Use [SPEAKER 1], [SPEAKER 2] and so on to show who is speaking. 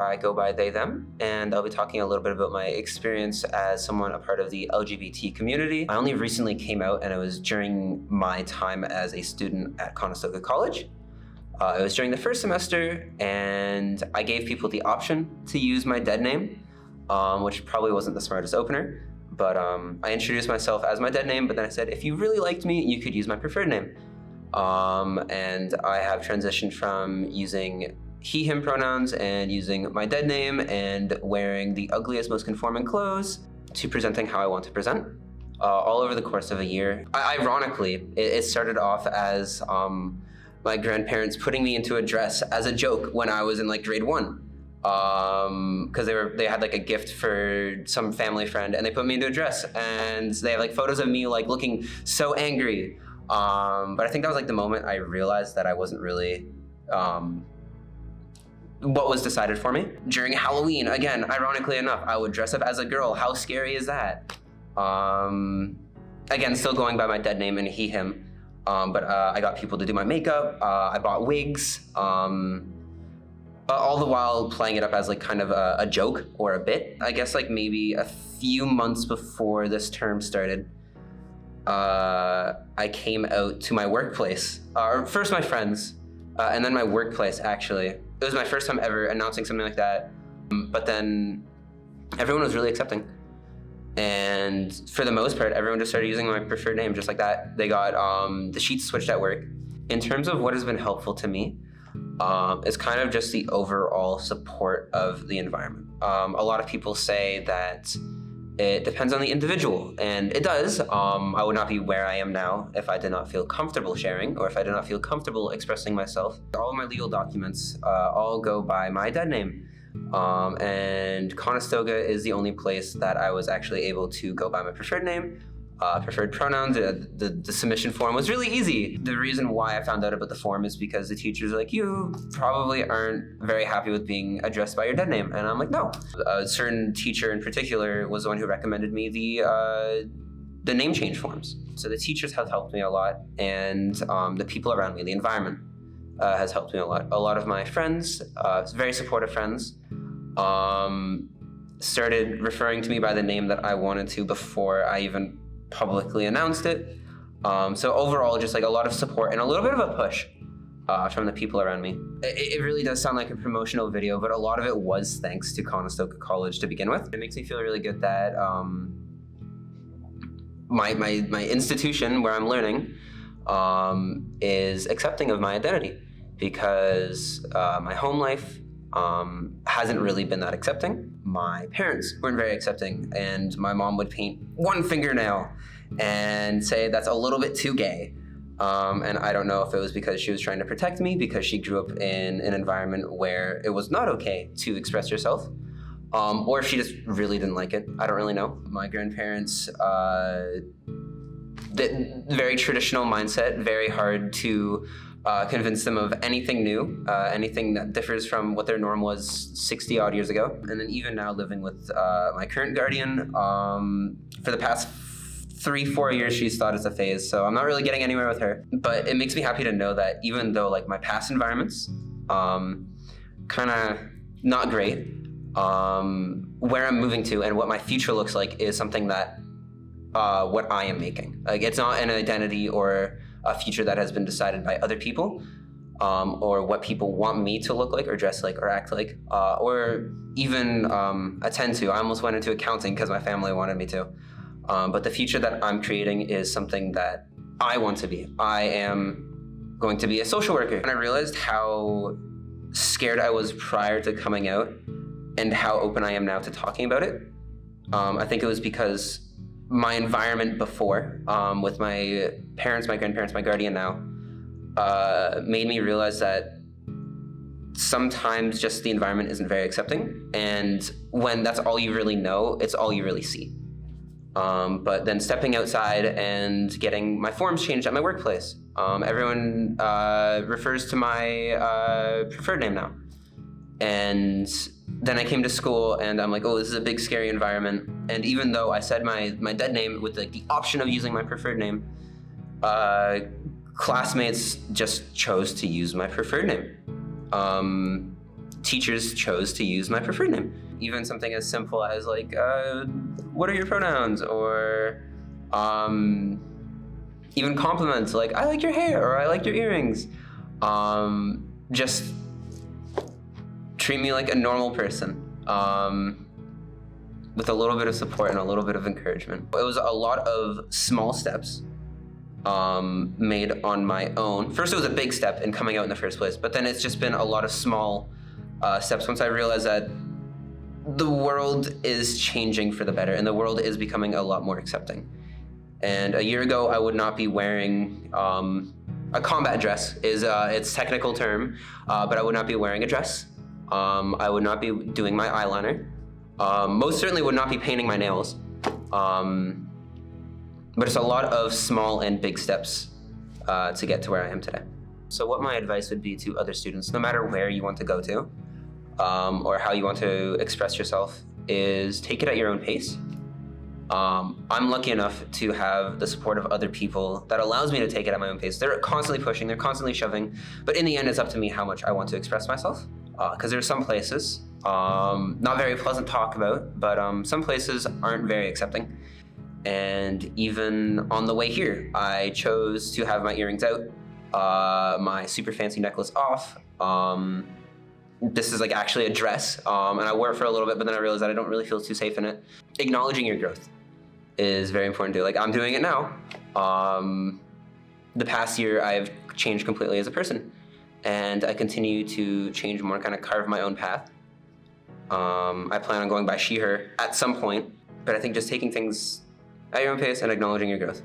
[SPEAKER 1] I go by they, them, and I'll be talking a little bit about my experience as someone a part of the LGBT community. I only recently came out, and it was during my time as a student at Conestoga College. It was during the first semester, and I gave people the option to use my dead name, which probably wasn't the smartest opener, but I introduced myself as my dead name, but then I said, if you really liked me, you could use my preferred name. And I have transitioned from using he, him pronouns and using my dead name and wearing the ugliest, most conforming clothes to presenting how I want to present, all over the course of a year. Ironically, it started off as my grandparents putting me into a dress as a joke when I was in like grade 1. Because they had like a gift for some family friend, and they put me into a dress, and they have like photos of me like looking so angry. But I think that was like the moment I realized that I wasn't really what was decided for me. During Halloween, again, ironically enough, I would dress up as a girl. How scary is that? Again, still going by my dead name and he, him. But I got people to do my makeup. I bought wigs. All the while playing it up as like kind of a joke or a bit. I guess like maybe a few months before this term started, I came out to my workplace, or first my friends, and then my workplace actually. It was my first time ever announcing something like that, but then everyone was really accepting. And for the most part, everyone just started using my preferred name just like that. They got the sheets switched at work. In terms of what has been helpful to me, is kind of just the overall support of the environment. A lot of people say that it depends on the individual, and it does. I would not be where I am now if I did not feel comfortable sharing, or if I did not feel comfortable expressing myself. All of my legal documents all go by my dead name, and Conestoga is the only place that I was actually able to go by my preferred name. Preferred pronouns. The submission form was really easy. The reason why I found out about the form is because the teachers are like, you probably aren't very happy with being addressed by your dead name. And I'm like, no. A certain teacher in particular was the one who recommended me the name change forms. So the teachers have helped me a lot, and the people around me, the environment, has helped me a lot. A lot of my friends, very supportive friends, started referring to me by the name that I wanted to before I even publicly announced it. So overall, just like a lot of support and a little bit of a push from the people around me. It really does sound like a promotional video, but a lot of it was thanks to Conestoga College to begin with. It makes me feel really good that my institution where I'm learning is accepting of my identity, because my home life hasn't really been that accepting. My parents weren't very accepting, and my mom would paint one fingernail and say that's a little bit too gay. And I don't know if it was because she was trying to protect me because she grew up in an environment where it was not okay to express yourself, or if she just really didn't like it. I don't really know. My grandparents, very traditional mindset, very hard to convince them of anything new, anything that differs from what their norm was 60 odd years ago. And then even now living with my current guardian, for the past 3-4 years, she's thought it's a phase, so I'm not really getting anywhere with her. But it makes me happy to know that even though like my past environments, kind of not great, where I'm moving to and what my future looks like is something that what I am making. Like, it's not an identity or a future that has been decided by other people, or what people want me to look like or dress like or act like, or even attend to. I almost went into accounting because my family wanted me to. But the future that I'm creating is something that I want to be. I am going to be a social worker. And I realized how scared I was prior to coming out and how open I am now to talking about it. I think it was because my environment before, with my parents, my grandparents, my guardian now, made me realize that sometimes just the environment isn't very accepting. And when that's all you really know, it's all you really see. But then stepping outside and getting my forms changed at my workplace. Everyone refers to my preferred name now. And then I came to school and I'm like, oh, this is a big, scary environment. And even though I said my dead name with the option of using my preferred name, classmates just chose to use my preferred name. teachers chose to use my preferred name. Even something as simple as like, what are your pronouns? Or even compliments like, I like your hair, or I like your earrings. Just treat me like a normal person, with a little bit of support and a little bit of encouragement. It was a lot of small steps made on my own. First, it was a big step in coming out in the first place, but then it's just been a lot of small steps once I realized that the world is changing for the better and the world is becoming a lot more accepting. And a year ago, I would not be wearing a combat dress is its technical term, but I would not be wearing a dress. I would not be doing my eyeliner. Most certainly would not be painting my nails. But it's a lot of small and big steps to get to where I am today. So what my advice would be to other students, no matter where you want to go to, or how you want to express yourself, is take it at your own pace. I'm lucky enough to have the support of other people that allows me to take it at my own pace. They're constantly pushing, they're constantly shoving, but in the end, it's up to me how much I want to express myself. Because there's some places, not very pleasant to talk about, but some places aren't very accepting. And even on the way here, I chose to have my earrings out, my super fancy necklace off. This is like actually a dress, and I wore it for a little bit, but then I realized that I don't really feel too safe in it. Acknowledging your growth is very important too. Like, I'm doing it now. The past year, I've changed completely as a person, and I continue to change more, kind of carve my own path. I plan on going by she, her at some point, but I think just taking things at your own pace and acknowledging your growth.